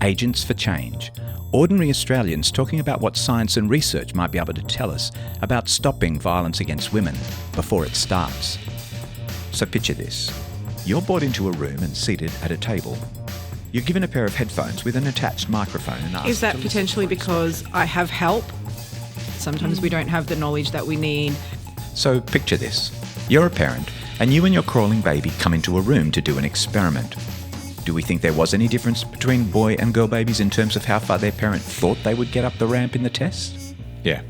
Agents for Change. Ordinary Australians talking about what science and research might be able to tell us about stopping violence against women before it starts. So picture this. You're brought into a room and seated at a table. You're given a pair of headphones with an attached microphone and asked Is that potentially because I have help? Sometimes we don't have the knowledge that we need. So picture this. You're a parent and you and your crawling baby come into a room to do an experiment. Do we think there was any difference between boy and girl babies in terms of how far their parent thought they would get up the ramp in the test? Yeah.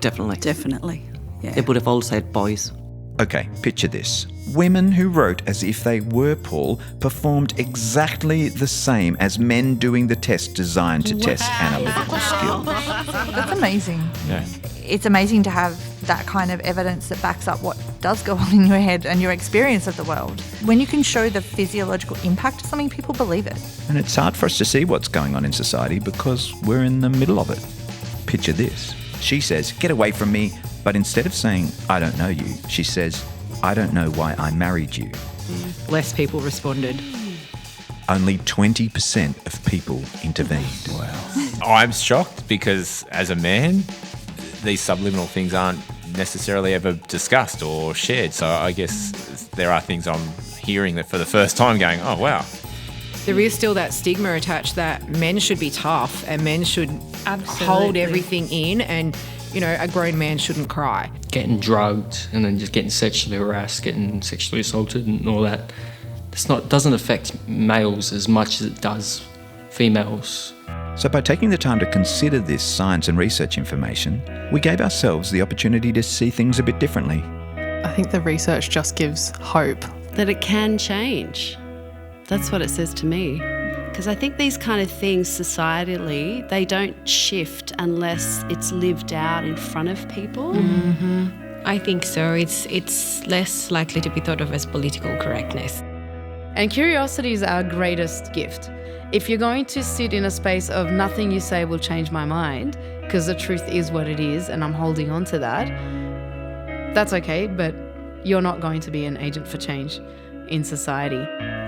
Definitely. Yeah. They would have all said boys. Okay, picture this. Women who wrote as if they were Paul performed exactly the same as men doing the test designed to test analytical skill. That's amazing. Yeah. It's amazing to have that kind of evidence that backs up what does go on in your head and your experience of the world. When you can show the physiological impact of something, people believe it. And it's hard for us to see what's going on in society because we're in the middle of it. Picture this. She says, "Get away from me." But instead of saying, "I don't know you," she says, "I don't know why I married you." Less people responded. Only 20% of people intervened. Wow. I'm shocked because as a man, these subliminal things aren't necessarily ever discussed or shared. So I guess there are things I'm hearing that for the first time going, oh, wow. There is still that stigma attached that men should be tough and men should Absolutely. hold everything in and, you know, a grown man shouldn't cry. Getting drugged and then just getting sexually harassed, getting sexually assaulted and all that. Doesn't affect males as much as it does females. So by taking the time to consider this science and research information, we gave ourselves the opportunity to see things a bit differently. I think the research just gives hope. That it can change. That's what it says to me. Because I think these kind of things societally, they don't shift unless it's lived out in front of people. Mm-hmm. I think so. It's less likely to be thought of as political correctness. And curiosity is our greatest gift. If you're going to sit in a space of nothing you say will change my mind, because the truth is what it is and I'm holding on to that, that's okay, but you're not going to be an agent for change in society.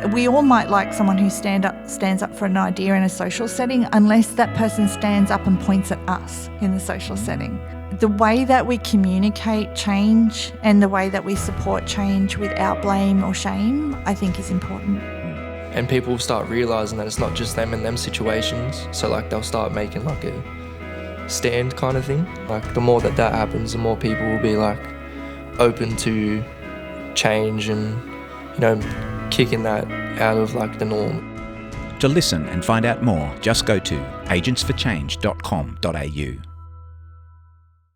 We all might like someone who stands up for an idea in a social setting unless that person stands up and points at us in the social setting. The way that we communicate change and the way that we support change without blame or shame, I think is important. And people will start realising that it's not just them in them situations. So like they'll start making like a stand kind of thing. Like the more that happens, the more people will be like open to change and, you know, kicking that out of like the norm. To listen and find out more, just go to agentsforchange.com.au.